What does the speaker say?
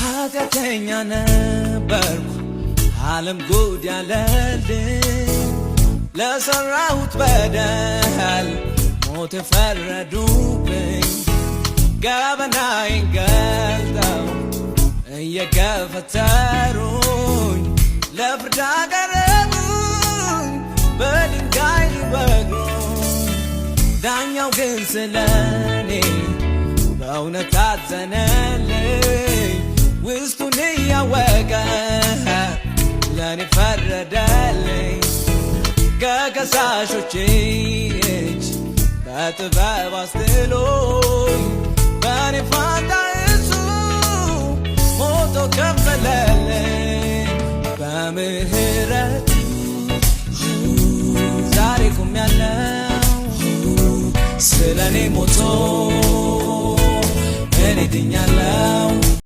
ኃጢአተኛ ነበርኩ ዓለም ጉድ ያለልኝ ለሰራሁት በደል ሞት ፈረዱብኝ ገበናዬን ገልጠው እየገፈተሩኝ ለፍርድ አቀረቡኝ በድንጋይ ሊወግሩኝ ዳኛው ግን ስለኔ በእውነት አዘነልኝ ውስጡን እያወቀ ለኔ ፈረደልኝ ከከሳሾቼ እጅ በጥበብ አስጥሎኝ በኔ ፋንታ እሱ ሞቶ ከፈለልኝ በምህረቱ ዛሬ ቆሜያለሁ ስለኔ ሞቶ እኔ ድኛለሁ